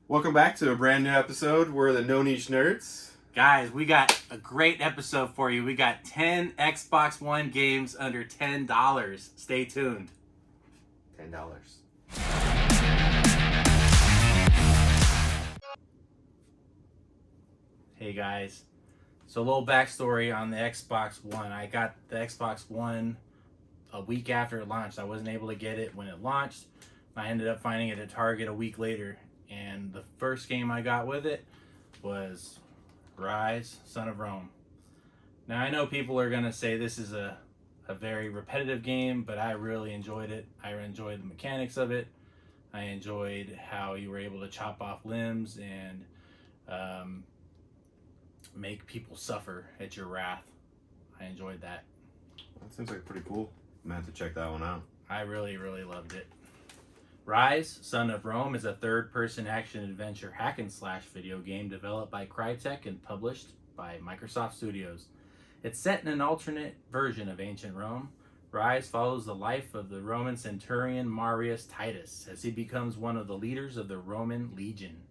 Welcome back to a brand new episode. We're the No Niche Nerds. Guys, we got a great episode for you. We got 10 Xbox One games under $10. Stay tuned. $10. Hey guys, so a little backstory on the Xbox One. I got the Xbox One a week after it launched. I wasn't able to get it when it launched. I ended up finding it at Target a week later. And the first game I got with it was Rise, Son of Rome. Now I know people are going to say this is a very repetitive game, but I really enjoyed it. I enjoyed the mechanics of it. I enjoyed how you were able to chop off limbs and make people suffer at your wrath. I enjoyed that. That seems like pretty cool. I'm going to have to check that one out. I really loved it. Rise, Son of Rome is a third-person action-adventure hack-and-slash video game developed by Crytek and published by Microsoft Studios. It's set in an alternate version of ancient Rome. Rise follows the life of the Roman centurion Marius Titus as he becomes one of the leaders of the Roman legion.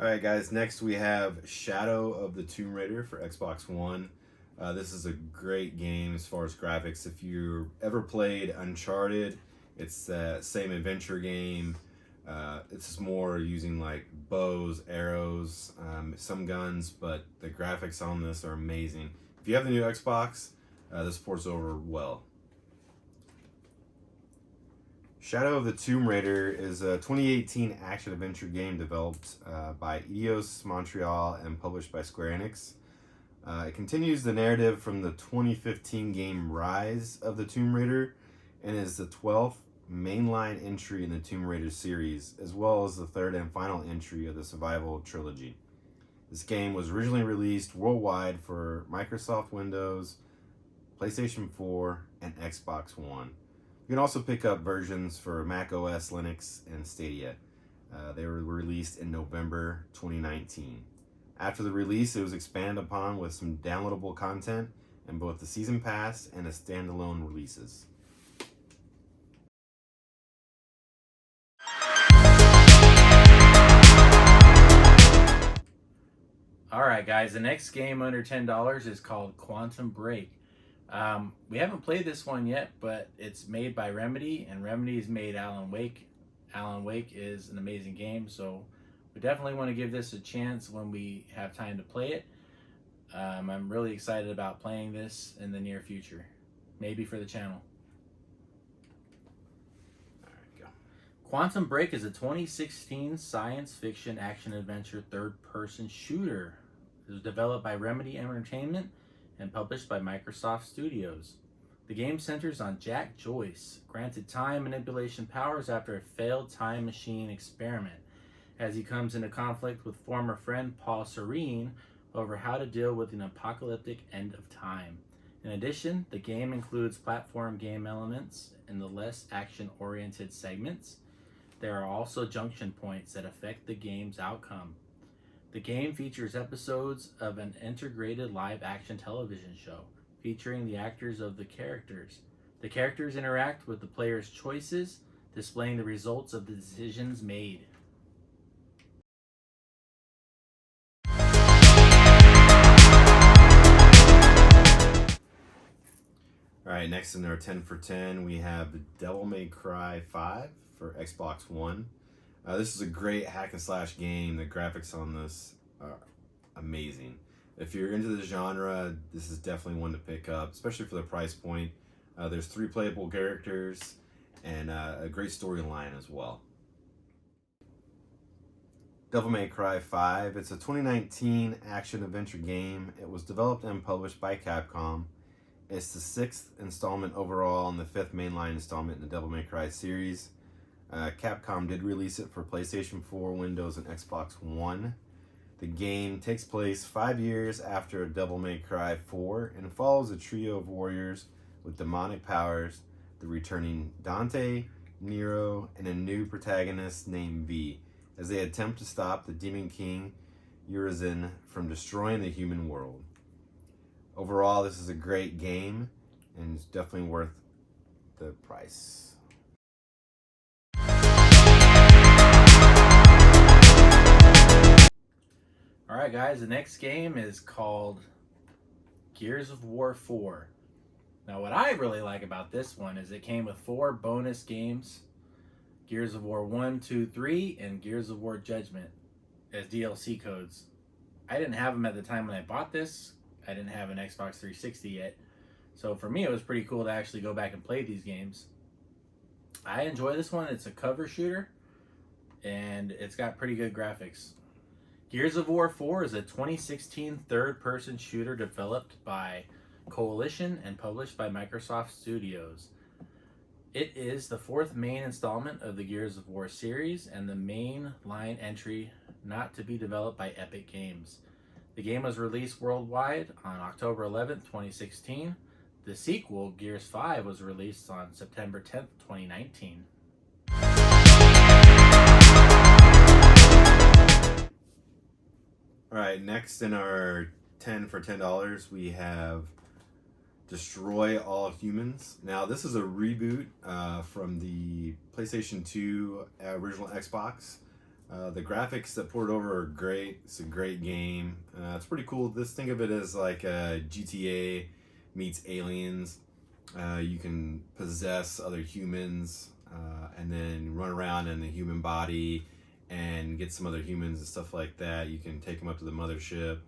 Alright guys, next we have Shadow of the Tomb Raider for Xbox One. This is a great game as far as graphics. If you ever played Uncharted, it's that same adventure game. It's just more using like bows, arrows, some guns, but the graphics on this are amazing. If you have the new Xbox, this ports over well. Shadow of the Tomb Raider is a 2018 action-adventure game developed by Eidos Montreal and published by Square Enix. It continues the narrative from the 2015 game Rise of the Tomb Raider and is the 12th mainline entry in the Tomb Raider series, as well as the third and final entry of the Survival trilogy. This game was originally released worldwide for Microsoft Windows, PlayStation 4, and Xbox One. You can also pick up versions for Mac OS, Linux, and Stadia. They were released in November 2019. After the release, it was expanded upon with some downloadable content in both the Season Pass and the standalone releases. Alright guys, the next game under $10 is called Quantum Break. We haven't played this one yet, but it's made by Remedy, and Remedy's made Alan Wake. Alan Wake is an amazing game, so we definitely want to give this a chance when we have time to play it. I'm really excited about playing this in the near future, maybe for the channel. Go. Quantum Break is a 2016 science fiction action-adventure third-person shooter. It was developed by Remedy Entertainment and published by Microsoft Studios. The game centers on Jack Joyce, granted time manipulation powers after a failed time machine experiment, as he comes into conflict with former friend Paul Serene over how to deal with an apocalyptic end of time. In addition, the game includes platform game elements in the less action-oriented segments. There are also junction points that affect the game's outcome. The game features episodes of an integrated live-action television show featuring the actors of the characters. The characters interact with the player's choices, displaying the results of the decisions made. Alright, next in our 10 for 10, we have Devil May Cry 5 for Xbox One. This is a great hack and slash game. The graphics on this are amazing. If you're into the genre, this is definitely one to pick up, especially for the price point. There's 3 playable characters and a great storyline as well. Devil May Cry 5, it's a 2019 action-adventure game. It was developed and published by Capcom. It's the 6th installment overall and the 5th mainline installment in the Devil May Cry series. Capcom did release it for PlayStation 4, Windows, and Xbox One. The game takes place 5 years after Devil May Cry 4 and follows a trio of warriors with demonic powers, the returning Dante, Nero, and a new protagonist named V, as they attempt to stop the Demon King Urizen from destroying the human world. Overall, this is a great game and it's definitely worth the price. Alright guys, the next game is called Gears of War 4. Now what I really like about this one is it came with 4 bonus games. Gears of War 1, 2, 3, and Gears of War Judgment as DLC codes. I didn't have them at the time when I bought this. I didn't have an Xbox 360 yet. So for me, it was pretty cool to actually go back and play these games. I enjoy this one. It's a cover shooter, and it's got pretty good graphics. Gears of War 4 is a 2016 third-person shooter developed by Coalition and published by Microsoft Studios. It is the 4th main installment of the Gears of War series and the main line entry not to be developed by Epic Games. The game was released worldwide on October 11th, 2016. The sequel, Gears 5, was released on September 10th, 2019. All right, next in our 10 for $10, we have Destroy All Humans. Now, this is a reboot from the PlayStation 2 original Xbox. The graphics that poured over are great. It's a great game. It's pretty cool. Think of it as like a GTA meets Aliens. You can possess other humans and then run around in the human body and get some other humans and stuff like that. You can take them up to the mothership,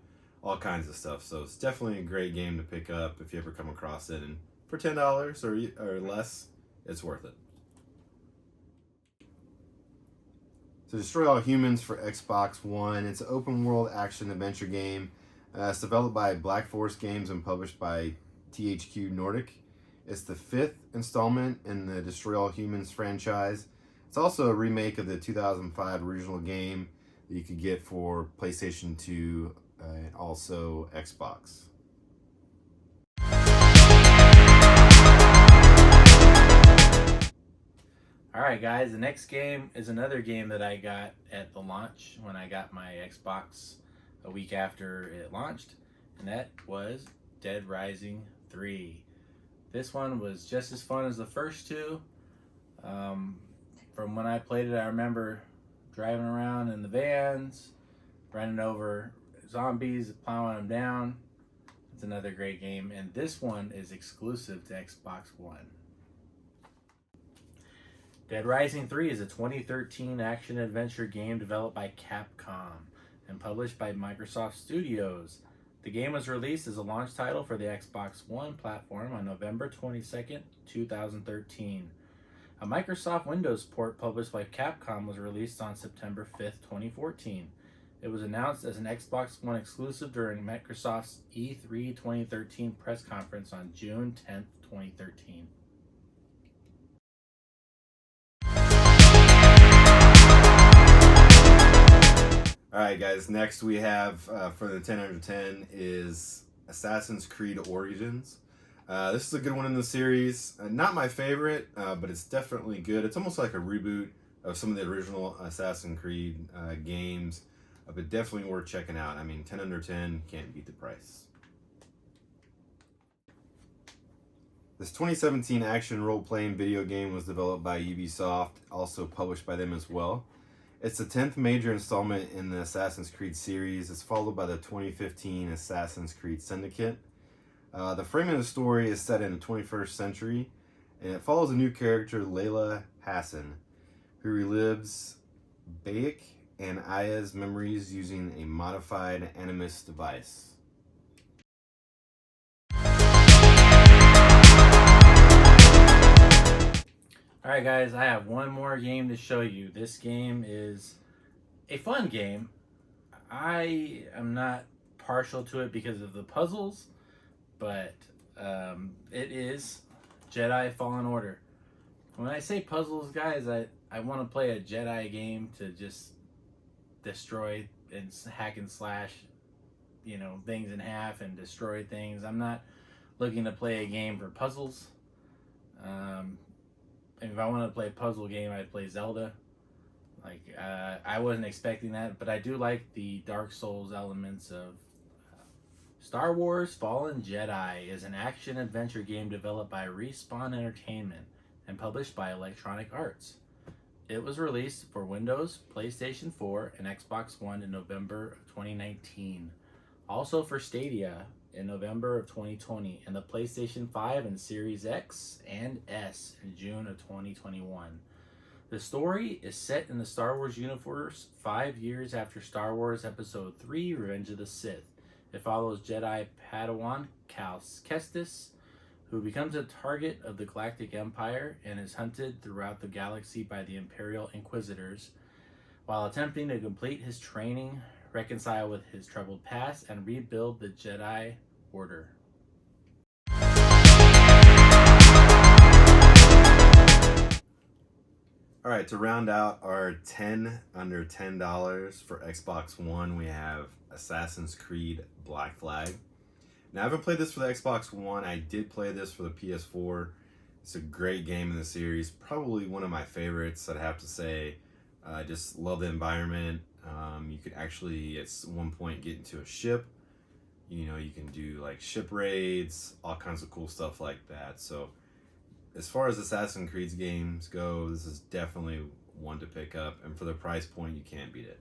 all kinds of stuff. So it's definitely a great game to pick up if you ever come across it. And for $10 or less, it's worth it. So Destroy All Humans for Xbox One. It's an open world action adventure game. It's developed by Black Forest Games and published by THQ Nordic. It's the 5th installment in the Destroy All Humans franchise. It's also a remake of the 2005 original game that you could get for PlayStation 2 and also Xbox. Alright guys, the next game is another game that I got at the launch when I got my Xbox a week after it launched, and that was Dead Rising 3. This one was just as fun as the first two. From when I played it, I remember driving around in the vans, running over zombies, plowing them down. It's another great game, and this one is exclusive to Xbox One. Dead Rising 3 is a 2013 action-adventure game developed by Capcom and published by Microsoft Studios. The game was released as a launch title for the Xbox One platform on November 22nd, 2013. A Microsoft Windows port published by Capcom was released on September 5th, 2014. It was announced as an Xbox One exclusive during Microsoft's E3 2013 press conference on June 10th, 2013. Alright guys, next we have for the 10 out of 10 is Assassin's Creed Origins. This is a good one in the series. Not my favorite, but it's definitely good. It's almost like a reboot of some of the original Assassin's Creed games, but definitely worth checking out. I mean, 10 under 10, can't beat the price. This 2017 action role-playing video game was developed by Ubisoft, also published by them as well. It's the 10th major installment in the Assassin's Creed series. It's followed by the 2015 Assassin's Creed Syndicate. The frame of the story is set in the 21st century, and it follows a new character, Layla Hassan, who relives Bayek and Aya's memories using a modified Animus device. Alright guys, I have one more game to show you. This game is a fun game. I am not partial to it because of the puzzles, but it is Jedi Fallen Order. When I say puzzles, guys, I want to play a Jedi game to just destroy and hack and slash, things in half and destroy things. I'm not looking to play a game for puzzles. And if I want to play a puzzle game, I'd play Zelda. I wasn't expecting that, but I do like the Dark Souls elements of Star Wars Fallen Jedi is an action-adventure game developed by Respawn Entertainment and published by Electronic Arts. It was released for Windows, PlayStation 4, and Xbox One in November of 2019. Also for Stadia in November of 2020, and the PlayStation 5 and Series X and S in June of 2021. The story is set in the Star Wars universe 5 years after Star Wars Episode 3 Revenge of the Sith. It follows Jedi Padawan Cal Kestis, who becomes a target of the Galactic Empire and is hunted throughout the galaxy by the Imperial Inquisitors while attempting to complete his training, reconcile with his troubled past, and rebuild the Jedi Order. All right, to round out our 10 under $10 for Xbox One, we have Assassin's Creed Black Flag. Now, I haven't played this for the Xbox One. I did play this for the PS4. It's a great game in the series. Probably one of my favorites, I'd have to say. I just love the environment. You could actually, at one point, get into a ship. You know, you can do like ship raids, all kinds of cool stuff like that. So, as far as Assassin's Creed games go, this is definitely one to pick up. And for the price point, you can't beat it.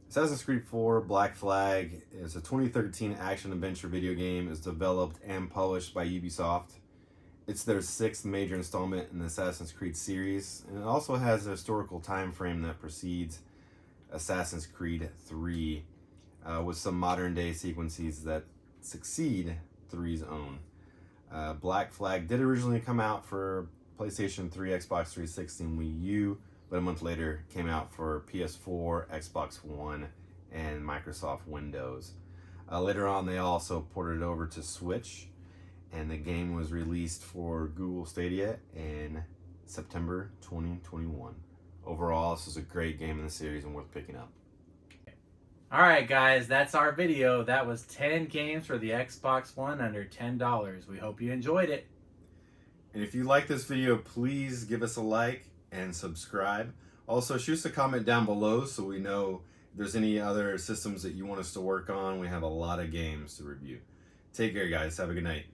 Assassin's Creed 4 Black Flag is a 2013 action-adventure video game. It's developed and published by Ubisoft. It's their 6th major installment in the Assassin's Creed series, and it also has a historical time frame that precedes Assassin's Creed 3, with some modern-day sequences that succeed 3's own. Black Flag did originally come out for PlayStation 3, Xbox 360, and Wii U, but a month later came out for PS4, Xbox One, and Microsoft Windows. Later on, they also ported it over to Switch, and the game was released for Google Stadia in September 2021. Overall, this is a great game in the series and worth picking up. Alright guys, that's our video. That was 10 games for the Xbox One under $10. We hope you enjoyed it. And if you like this video, please give us a like and subscribe. Also, shoot us a comment down below so we know if there's any other systems that you want us to work on. We have a lot of games to review. Take care, guys. Have a good night.